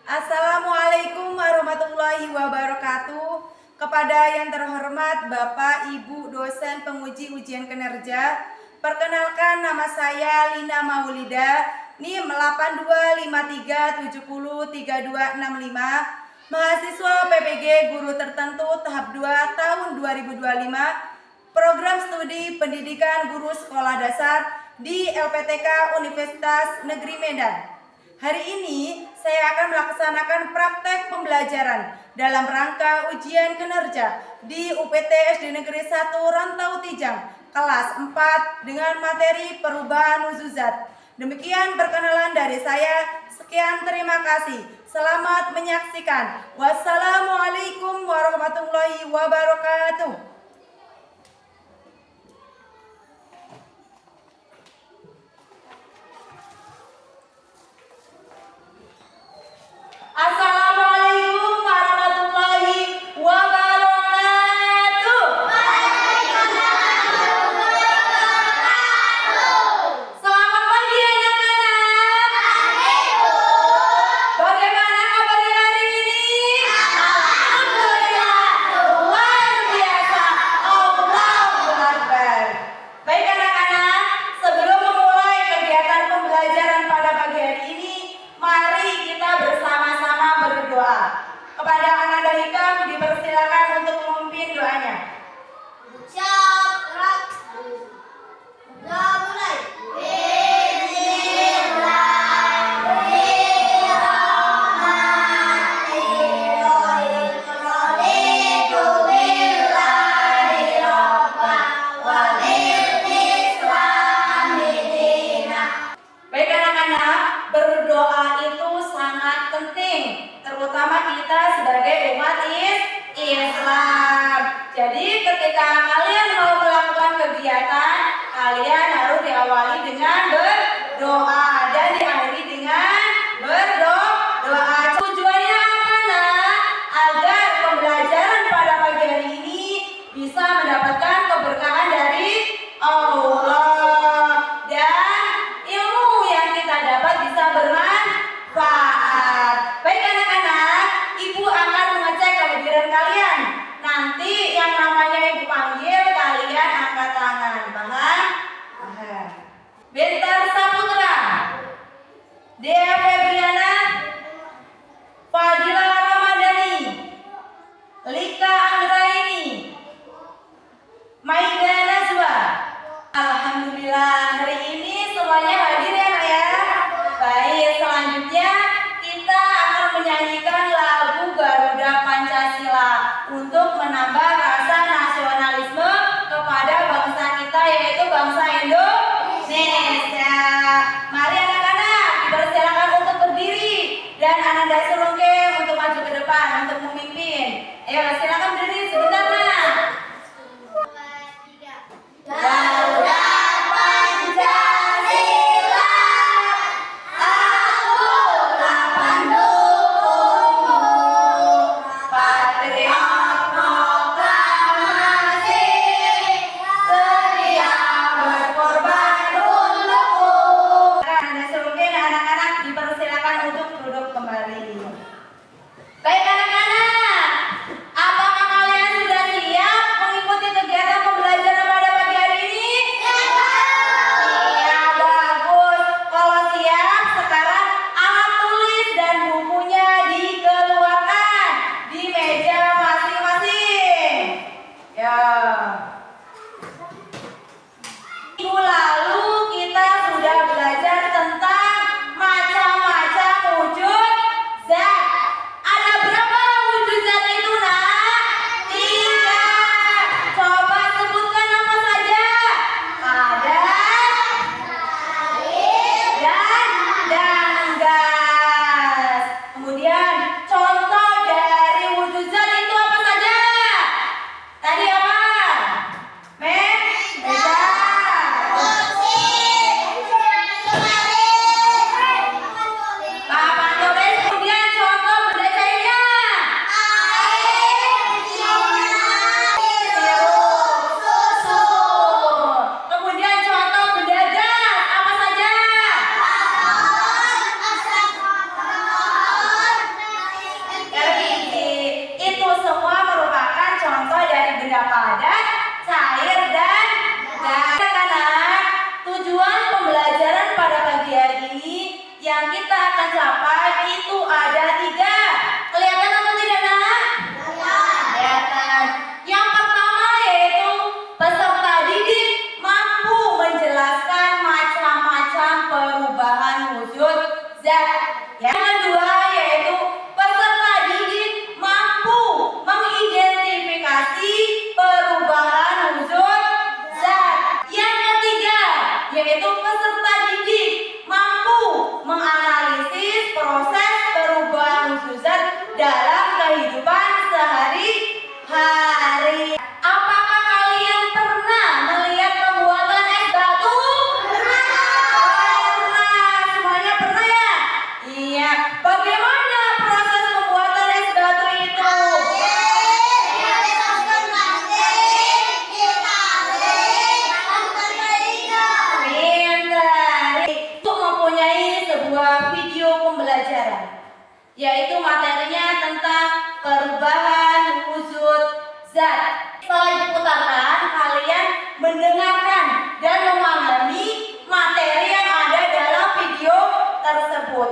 Assalamualaikum warahmatullahi wabarakatuh. Kepada yang terhormat Bapak Ibu dosen penguji ujian kinerja, perkenalkan nama saya Lina Maulida, NIM 8253703265, mahasiswa PPG Guru Tertentu tahap 2 tahun 2025, program studi pendidikan guru sekolah dasar di LPTK Universitas Negeri Medan. Hari ini saya akan melaksanakan praktek pembelajaran dalam rangka ujian kinerja di UPT SD Negeri 1 Rantau Tijang kelas 4 dengan materi perubahan nuzuzat. Demikian perkenalan dari saya. Sekian, terima kasih. Selamat menyaksikan. Wassalamualaikum warahmatullahi wabarakatuh. Assalamualaikum warahmatullahi wabarakatuh. Selamat pagi anak-anak. Bagaimana kabar hari ini? Alhamdulillah, luar biasa. Allahu Akbar. Baik anak-anak, sebelum memulai kegiatan pembelajaran pada pagi hari ini, mari kita bersama-sama berdoa. Kepada Ananda Hikam dipersilakan untuk memimpin doanya. Mulai. Baik anak-anak, berdoa itu sangat penting, terutama kita sebagai umat Islam. Jadi ketika kalian mau melakukan kegiatan, kalian harus diawali dengan berdoa dan diakhiri dengan berdoa. Tujuannya apa, nak? Agar pembelajaran pada pagi hari ini bisa mendapatkan keberkahan dari Allah dan ilmu yang kita dapat bisa bermanfaat. Baik anak-anak, ibu akan mengecek kehadiran kalian. Nanti yang namanya ibu panggil, kalian angkat tangan. Paham? Paham. Bentar Saputra, Dea Febriana, Fadila Ramadhani, Lika Anggraini, Maida Najwa. Alhamdulillah, hari ini semuanya hadir ya Nak ya. Baik, selanjutnya kita akan menyanyikan lagu Garuda Pancasila untuk menambah rasa nasionalisme kepada bangsa kita, yaitu bangsa Indonesia. Mari anak-anak dipersilakan untuk berdiri dan Ananda Surungke untuk maju ke depan untuk memimpin. Ayo silakan berdiri sebentar Nak. Garuda Pancasila, akulah pendukungmu, patriot proklamasi, sedia berkorban untukmu. Anda seluruhnya anak-anak dipersilakan untuk duduk kembali. Baik anak-anak, apakah kalian sudah akan capai itu ada 3. Kelihatan atau tidak, Nak? Kelihatan. Yang pertama yaitu peserta didik mampu menjelaskan macam-macam perubahan wujud zat. Yang kedua yaitu peserta didik mampu mengidentifikasi perubahan wujud zat. Yang ketiga yaitu peserta didik mampu menganalisis proses perubahan wujud zat dalam kehidupan sehari-hari. Apakah kalian pernah melihat pembuatan es batu? Pernah. Semuanya pernah ya? Iya. Bagaimana proses pembuatan es batu itu? Pintar. Itu mempunyai sebuah video pembelajaran, yaitu materinya tentang perubahan wujud zat. Setelah diputarkan, kalian mendengarkan dan memahami materi yang ada dalam video tersebut.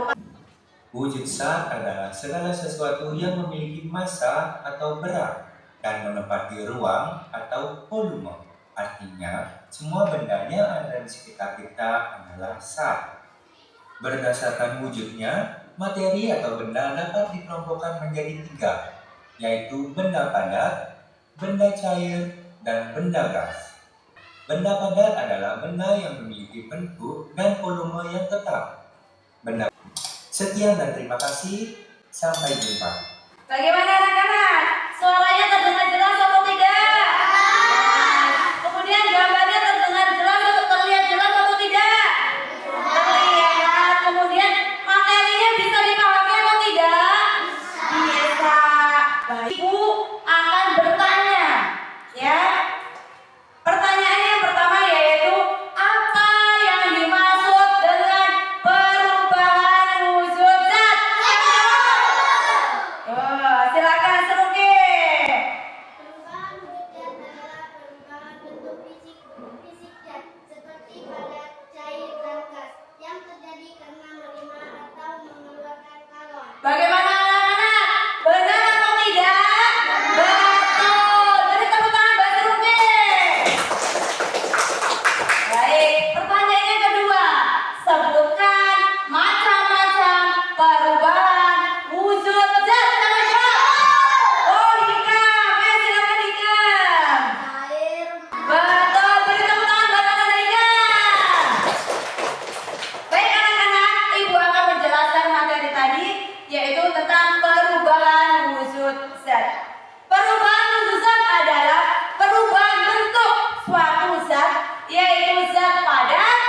Wujud zat adalah segala sesuatu yang memiliki massa atau berat dan menempati ruang atau volume. Artinya, semua benda yang ada di sekitar kita adalah zat. Berdasarkan wujudnya, materi atau benda dapat dikelompokkan menjadi 3, yaitu benda padat, benda cair, dan benda gas. Benda padat adalah benda yang memiliki bentuk dan volume yang tetap. Sekian dan terima kasih. Sampai jumpa. Bagaimana anak-anak? Suaranya terdengar jelas atau tidak? Kemudian gambarnya terdengar jelas atau terlihat jelas atau tidak? Terlihat. Kemudian materinya bisa dipahami atau tidak? Bisa. Baik, Ibu akan bertanya, ya. Pertanyaan yang pertama yaitu apa yang dimaksud dengan perubahan wujud zat? Silakan Seruki. Perubahan wujud zat adalah perubahan bentuk fisik zat seperti padat, cair, dan gas yang terjadi karena menerima atau mengeluarkan kalor. Bagaimana anak-anak? Benar atau tidak? Betul. Beri tepuk tangan Mbak Seruki. Baik, pertanyaan yang kedua. Sebutkan macam-macam perubahan wujud zat. Silakan jawab. Oh, Hikam. Silakan Hikam. Air, Betul, beri tepuk tangan buat anak-anak Hikam. Baik anak-anak, Ibu akan menjelaskan materi tadi, yaitu tentang perubahan wujud zat. Perubahan wujud zat adalah perubahan bentuk suatu zat, yaitu zat padat,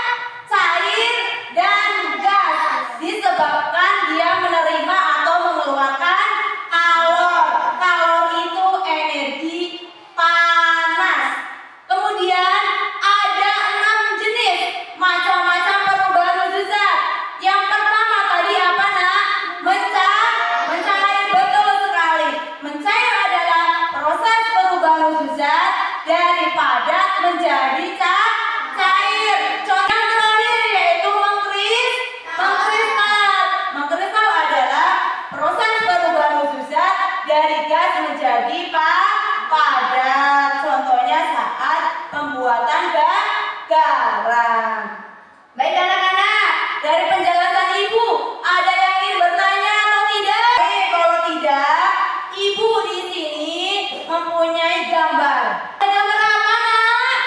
cair, dan gas, disebabkan dia menerima atau mengeluarkan kalor. Kalor itu energi panas. Kemudian ada 6 jenis macam-macam perubahan wujud zat. Yang pertama tadi apa, Nak? Mencair. Betul sekali. Mencair adalah proses perubahan wujud zat dari padat menjadi cair. Contoh yang terakhir yaitu mengkristal. Mengkristal adalah proses perubahan wujud zat dari gas menjadi padat. Contohnya saat pembuatan garam. Baik anak-anak, dari penjelasan Ibu, ada yang ingin bertanya atau tidak? Baik, kalau tidak, Ibu di sini mempunyai gambar. Ada gambar apa, Nak?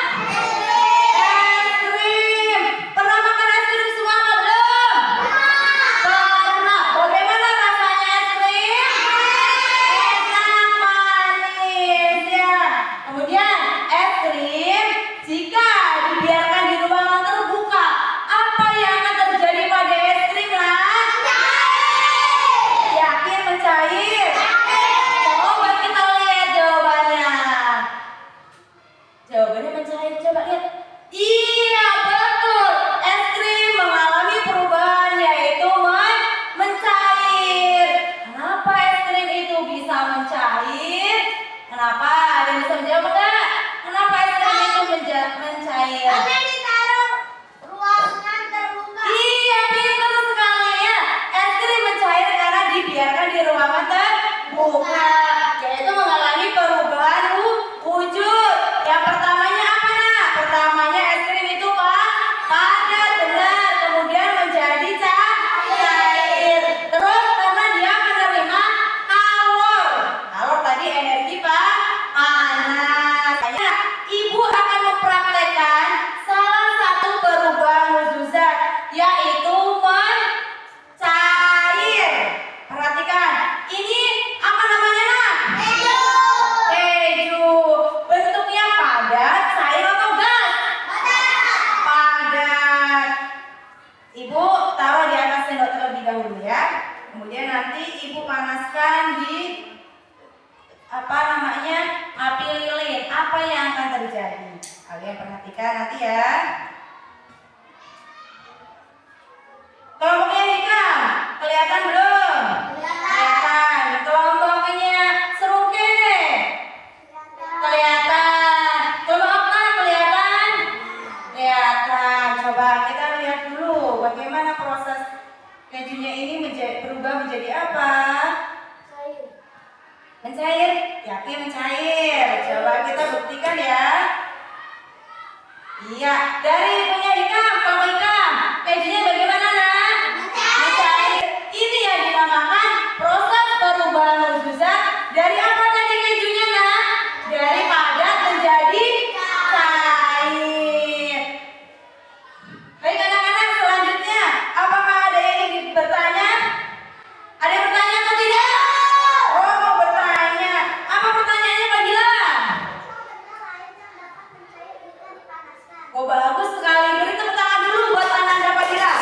Es krim. Pernah makan es krim semua apa belum? Pernah. Bagaimana rasanya es krim? Enak, manis ya. Kemudian es krim jika dibiarkan di ruangan terbuka ruangan terbuka, yaitu mengalami perubahan wujud. Yang pertamanya apa nak? Pertamanya es krim itu padat, benar. Kemudian menjadi cair. Terus karena dia menerima kalor tadi energi panas. Ibu akan mempraktekkan salah satu perubahan wujud zat, yaitu mencair. Perhatikan, ini apa namanya nak? Keju. Bentuknya padat, cair atau gas? Padat. Ibu taruh di atas sendok terlebih dahulu ya. Kemudian nanti ibu panaskan di api lilin. Apa yang akan terjadi? Kalian perhatikan nanti ya. Kelompoknya hitam, kelihatan belum? Kelihatan. Kelompoknya serungke, kelihatan. Kelompoknya kelihatan? Kelihatan. Coba kita lihat dulu bagaimana proses kejunya ini berubah menjadi apa? Mencair. Yakin mencair? Coba kita buktikan ya. Iya, dari punya hitam, kalau hitam, kejunya bagaimana nak? Mencair. Ini yang dinamakan proses perubahan wujud zat. Dari apa tadi kejunya nak? Dari padat menjadi cair. Baik anak-anak, selanjutnya apakah ada yang ingin bertanya? Ada yang bertanya atau tidak? Oh, mau bertanya. Apa pertanyaannya Pak Gilang? Oh, bagus sekali. Beri tepuk tangan dulu buat Ananda Pak Gilang.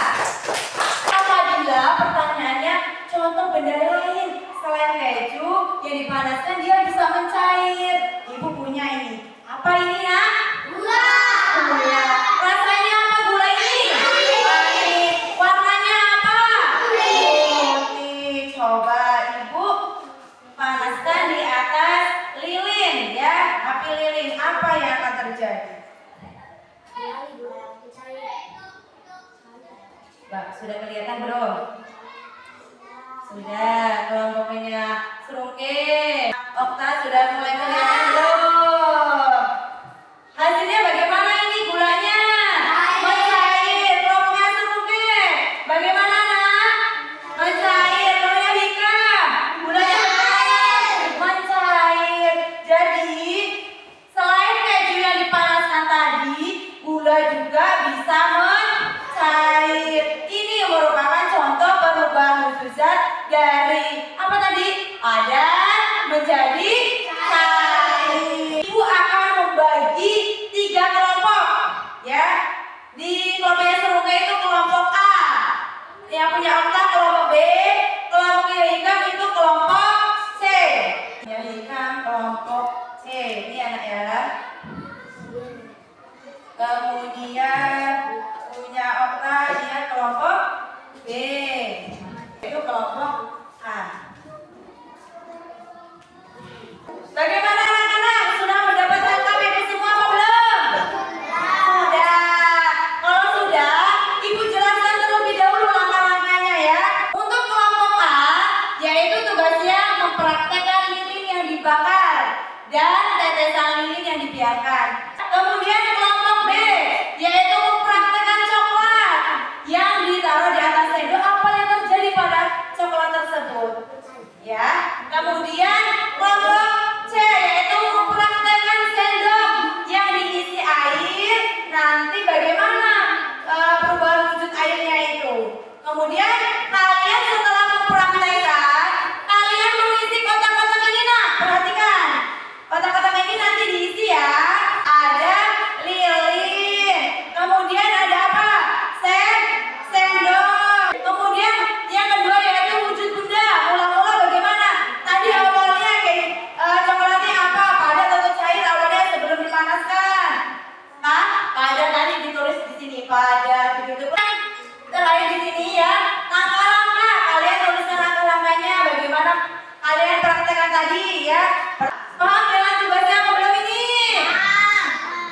Apabila pertanyaannya contoh benda lain selain keju yang dipanaskan dia bisa mencair. Ibu punya ini. Apa ini nak? Gula. Rasanya apa gula ini? Pahit. Warnanya apa? Putih. Coba ibu panaskan di atas lilin ya, api lilin. Apa yang akan terjadi? Sudah kelihatan belum? Sudah. Kelompoknya serungke, Okta sudah mulai kelihatan belum? Hasilnya bagaimana ini gulanya? Mencair. Kelompoknya serungke, bagaimana nak? Mencair. Kelompoknya hitam, gulanya mencair. Jadi selain keju yang dipanaskan tadi, gula juga bisa mencair. Ini merupakan contoh perubahan wujud zat dari apa tadi? Padat menjadi cair. Ibu akan membagi 3 kelompok ya. Di kelompoknya serungke itu kelompok A. Yang punya Okta kelompok B, kelompok yang hitam itu kelompok C. Yang hitam kelompok C. Ini anak ya. Kemudian punya Okta dia kelompok B. Itu kelompok A. Bagaimana anak-anak? Sudah mendapatkan KBB semua apa belum? Sudah. Kalau sudah, ibu jelaskan terlebih dahulu langkah-langkahnya ya. Untuk kelompok A, yaitu tugasnya mempraktekkan lilin yang dibakar dan tetesan lilin yang dibiarkan. Kemudian kelompok B, yaitu mempraktekkan coklat yang ditaruh di atas sendok. Apa yang terjadi pada coklat tersebut? Ya. Kemudian kelompok C, yaitu mempraktekkan sendok yang diisi air. Nanti bagaimana perubahan wujud airnya itu? Kemudian kalian setelah mempraktekkan, kalian mengisi kotak-kotak ini nak. Perhatikan, kotak-kotak ini nanti diisi ya. Ada lilin, kemudian ada apa? Sendok. Kemudian yang kedua yaitu wujud benda. Mula-mula bagaimana? Tadi awalnya coklatnya apa? Padat atau cair awalnya sebelum dipanaskan? Padat, tadi ditulis di sini padat. Begitu kan? Terakhir di sini ya. Langkah-langkah. Kalian tuliskan langkah-langkahnya. Bagaimana kalian praktekkan tadi ya? Paham dengan tugasnya apa belum ini?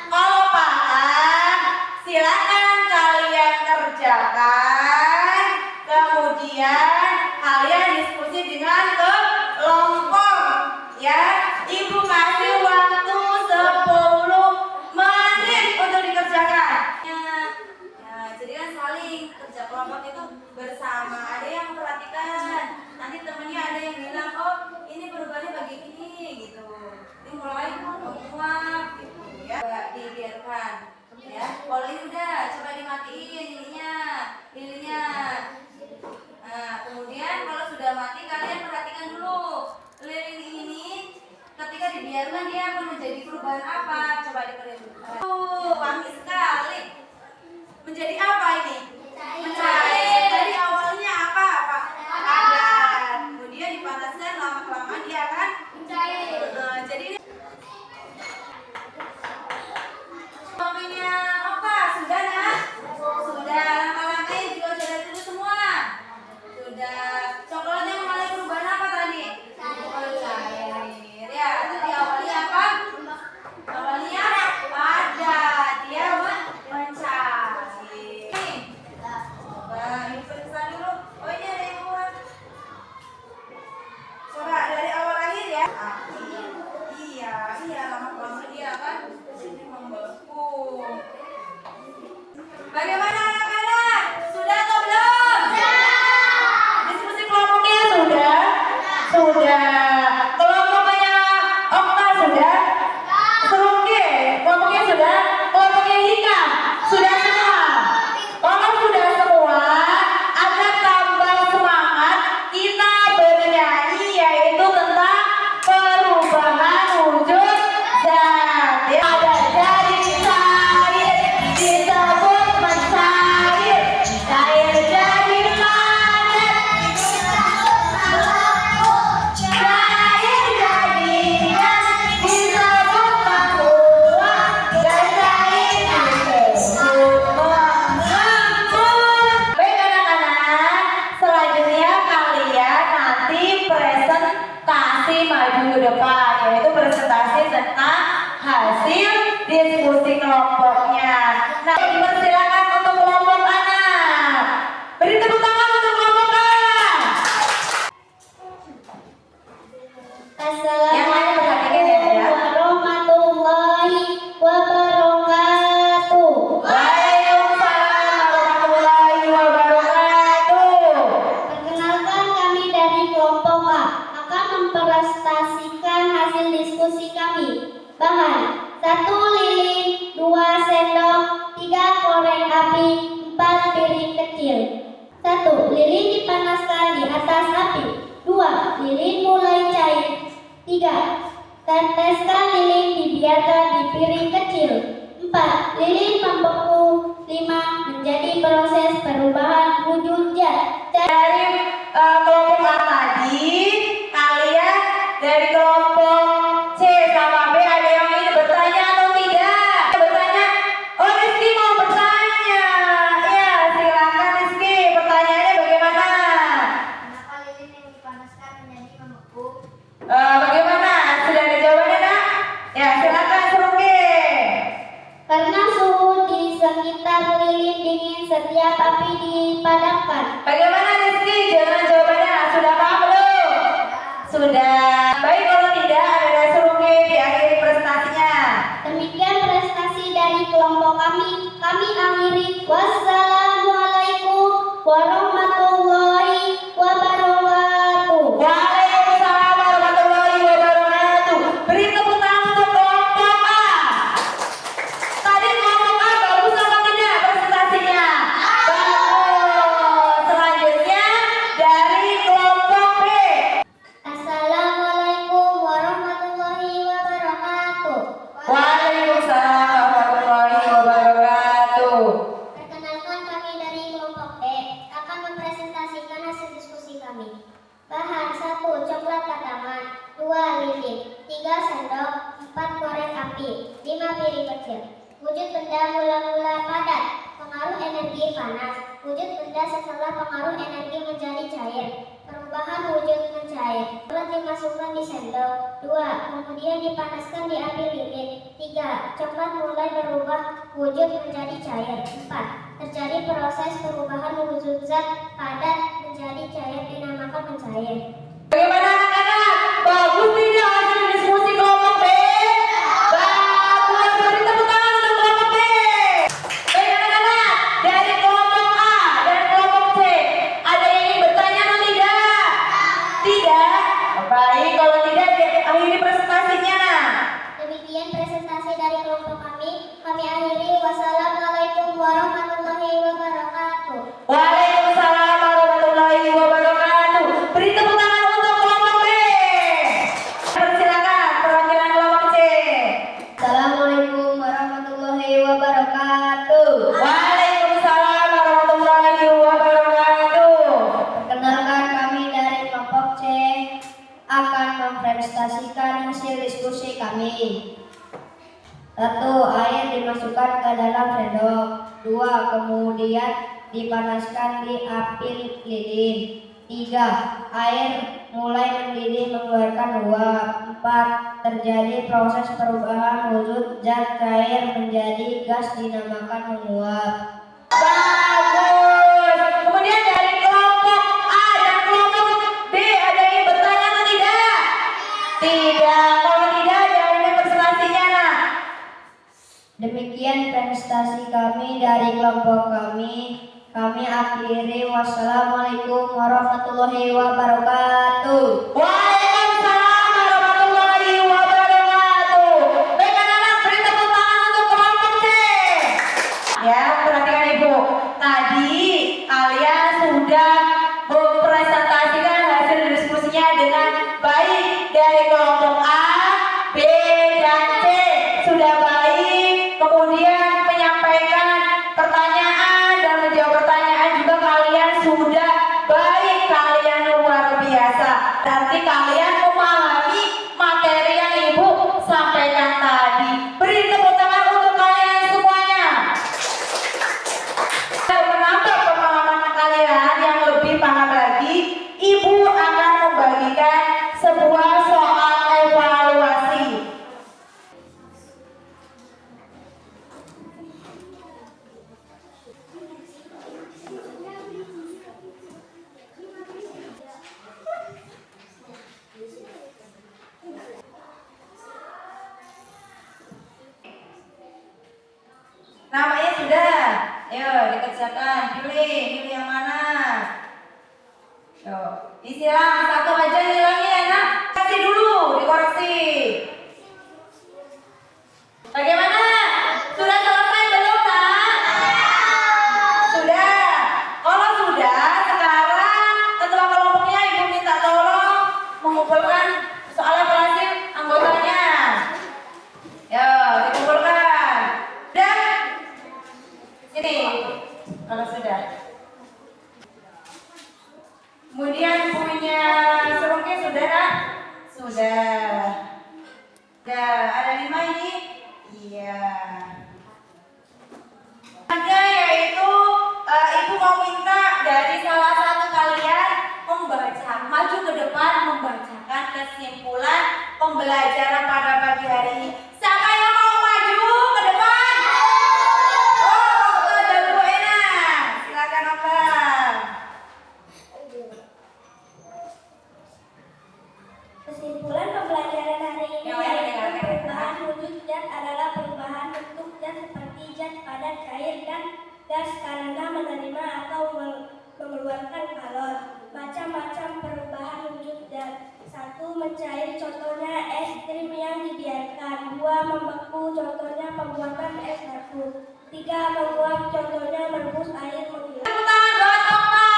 Kalau paham, silakan kalian kerjakan. Kemudian kalian diskusi dengan sudah mati, kalian perhatikan dulu. Lilin ini ketika dibiarkan dia akan menjadi perubahan apa? Coba diperhatikan. Wangi sekali. Menjadi apa ini? Mencair. Jadi awalnya apa? Padat. Kemudian dipanaskan, lama-kelamaan dia akan mencair. Jadi ini namanya apa? Sudah nah? Sudah. Langkah-langkahnya juga sudah dulu semua. Sudah. Coklatnya mengalami perubahan apa tadi? Cair. Ya, jadi awalnya apa? Awalnya padat. Dia mencair. Coba ini periksa dulu. Oh ini ada yang keluar. Coba dari awal akhir ya. Iya, lama-lama dia akan membeku. Bagaimana anak-anak? Sudah atau belum? Diskusi kelompoknya sudah? Sudah. Kelompoknya Okta sudah? Serungge, kelompoknya sudah? Kelompoknya Hikam sudah semua? Kalau sudah semua, agar tambah semangat kita bernyanyi yaitu tentang perubahan wujud zat. Ya, ada jadi cair disebut mencair, cair jadi padat disebut menguap, cair jadi gas disebut menguap, dan cair disebut mengembun. Baik anak-anak, selanjutnya kalian nanti presentasi maju ke depan, yaitu presentasi tentang hasil diskusi kelompoknya. Nah, dipersilakan untuk kelompok anak. Beri tepuk tangan untuk kelompok A. Yang lain perhatikan ya, ya. warahmatullahi wabarakatuh. Waalaikumsalam warahmatullahi wabarakatuh. Perkenalkan, kami dari kelompok A akan mempresentasikan hasil diskusi kami. Bahan: 1 lilin, 2 sendok, 3 korek api, 4 piring kecil. 1. Lilin dipanaskan di atas api. 2. Lilin mulai cair. 3. Teteskan lilin dibiarkan di piring kecil. 4. Lilin membeku. 5. Menjadi proses perubahan wujud zat. Dari kelompok A tadi, kalian dari kelompok C sama B ada yang ingin bertanya atau tidak? Bertanya? Oh, Rizky mau bertanya. Ya, silakan Rizky. Pertanyaannya bagaimana? Kenapa lilin yang dipanaskan menjadi membeku? Bagaimana? Sudah ada jawabannya, Nak? Ya, silakan Serungge. Karena suhu di sekitar lilin dingin setiap api dipadamkan. Bagaimana Rizky? Jangan jawabannya. Sudah paham belum? Sudah. Baik, kalau tidak ada Serungge diakhiri presentasinya. Demikian prestasi dari kelompok kami. Kami akhiri. Wassalamualaikum warahmatullahi wabarakatuh. Waalaikumsalam warahmatullahi wabarakatuh. Beri tepuk tangan untuk kelompok A. Tadi kelompok A bagus apa tidak presentasinya? Bagus. Selanjutnya dari kelompok B. Assalamualaikum warahmatullahi wabarakatuh. Waalaikumsalam warahmatullahi wabarakatuh. Perkenalkan, kami dari kelompok B akan mempresentasikan hasil diskusi kami. Bahan: 1 coklat batangan, 2 lilin, 3 sendok, 4 korek api, 5 piring kecil. Wujud benda mula-mula padat, pengaruh energi panas. Wujud benda setelah pengaruh energi menjadi cair. Perubahan wujud mencair. Coklat dimasukkan di sendok. 2. Kemudian dipanaskan di api lilin. 3. Coklat mulai berubah wujud menjadi cair. 4. Terjadi proses perubahan wujud zat padat menjadi cair dinamakan mencair. Bagaimana anak-anak? Bagus tidak hasil diskusi kelompok B? Bagus. Beri tepuk tangan untuk kelompok B. Baik anak-anak, dari kelompok A dan kelompok C, ada yang ingin bertanya atau tidak? Tidak? Baik, kalau tidak akhiri presentasinya. Nah. Demikian presentasi dari kelompok kami. Kami akhiri. Wassalamualaikum warahmatullahi wabarakatuh. Waalaikumsalam warahmatullahi wabarakatuh. Beri akan mempresentasikan hasil diskusi kami. 1. Air dimasukkan ke dalam sendok. 2. Kemudian dipanaskan di api lilin. 3. Air mulai mendidih mengeluarkan uap. 4. Terjadi proses perubahan wujud zat cair menjadi gas dinamakan menguap. Bagus. Kemudian dari kelompok A dan kelompok B ada yang bertanya atau tidak? Tidak. Kalau tidak, jangan presentasinya, nak. Demikian presentasi kami dari kelompok kami. Kami akhiri. Wassalamualaikum warahmatullahi wabarakatuh. Waalaikumsalam warahmatullahi wabarakatuh. Baik anak-anak, beri tepuk tangan untuk kelompok C. Ya, perhatikan Ibu. Tadi kalian sudah mempresentasikan hasil diskusinya dengan baik dari kelompok A, B, dan C. Sudah baik, kemudian menyampaikan pertanyaan dan menjawab pertanyaan juga kalian sudah baik, kalian luar biasa. Berarti kalian memahami materi yang Ibu sampaikan tadi. Beri tepuk tangan untuk kalian semuanya. Dan menambah pemahaman kalian yang lebih paham lagi, Ibu akan membagikan sebuah soal evaluasi. Namanya sudah, ayo dikerjakan, pilih yang mana? Yuk, disilang satu aja hilangnya ya nak, kasih dulu, dikoreksi. Bagaimana? Sudah selesai belum nak? Sudah. Kalau sudah, sekarang ketua kelompoknya Ibu minta tolong mengumpulkan soal evaluasi anggotanya. Yuk, dikumpulkan. Sudah? Sini, kalau sudah. Kemudian punya serungke sudah nak? Sudah. Sudah, ada 5 ini? Iya. Ada yaitu Ibu mau minta dari salah satu kalian maju ke depan membacakan kesimpulan pembelajaran pada pagi hari ini. Siapa yang mau maju ke depan? Oh, Okta dan Bu Ena. Silakan Okta. Kesimpulan pembelajaran hari ini Yang yaitu dengarkan. perubahan wujud zat adalah perubahan bentuk zat seperti zat padat, cair, dan gas karena menerima atau mengeluarkan kalor. Macam-macam perubahan wujud zat. 1. Mencair, contohnya es krim yang dibiarkan. 2. Membeku, contohnya pembuatan es batu. 3. Menguap, contohnya merebus air menghilang. Tepuk tangan buat Okta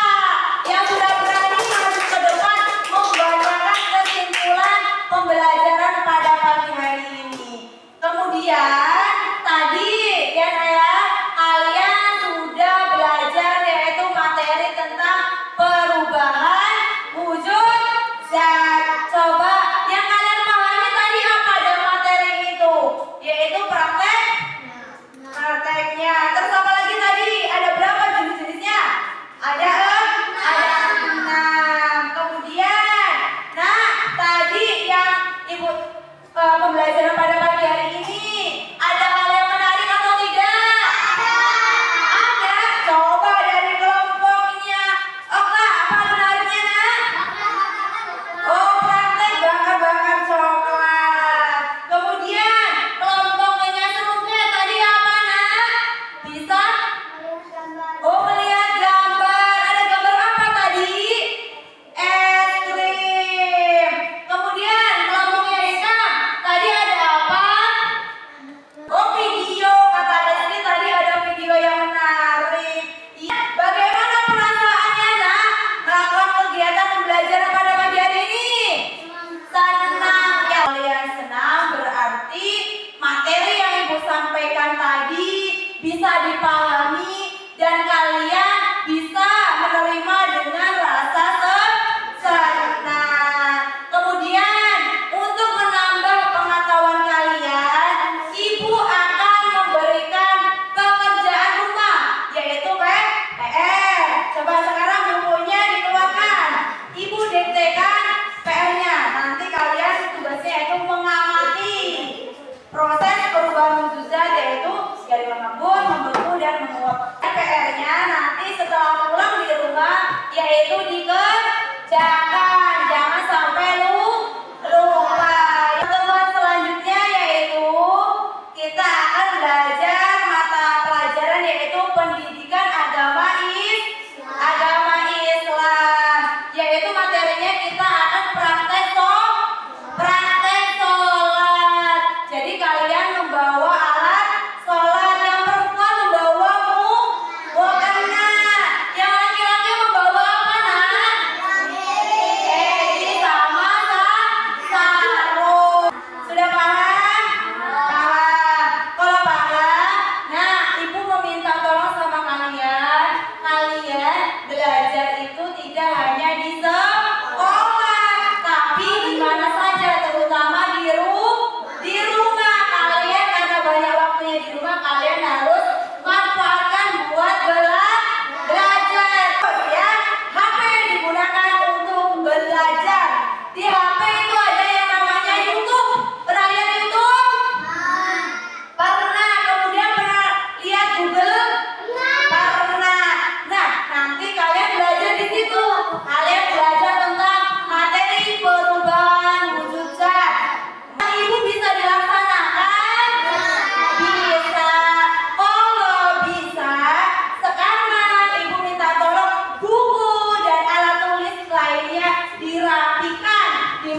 yang sudah berani maju ke depan membacakan kesimpulan pembelajaran pada pagi hari ini. Kemudian tadi ya kalian sudah belajar yaitu materi tentang perubahan wujud zat. Coba yang kalian pahami tadi apa dari materi itu? Yaitu prakteknya. Terus apa lagi tadi? Ada berapa jenis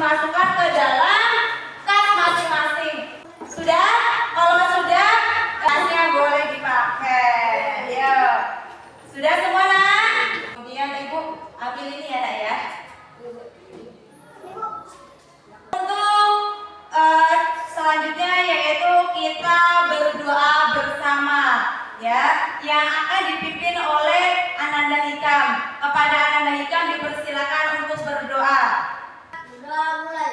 dimasukkan ke dalam tas masing-masing. Sudah? Kalau sudah, tasnya boleh dipakai. Ya. Sudah semua, Nak? Kemudian Ibu ambil ini ya, Nak ya. Untuk selanjutnya yaitu kita berdoa bersama ya, yang akan dipimpin oleh Ananda Hikam. Kepada Ananda Hikam dipersilakan untuk berdoa. Doa mulai.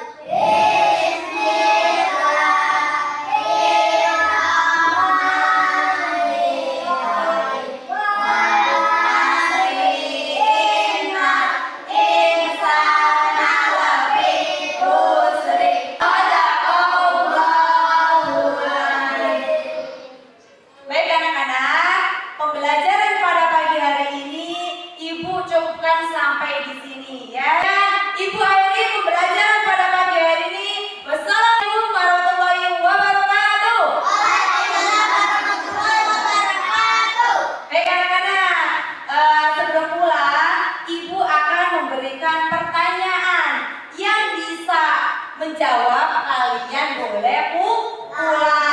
Baik anak-anak, pembelajaran pada pagi hari ini Ibu cukupkan sampai di sini ya. Dan Ibu akhiri pembelajaran pada pagi hari ini. Wassalamualaikum warahmatullahi wabarakatuh. Baik anak-anak, sebelum pulang Ibu akan memberikan pertanyaan yang bisa menjawab, kalian boleh pulang.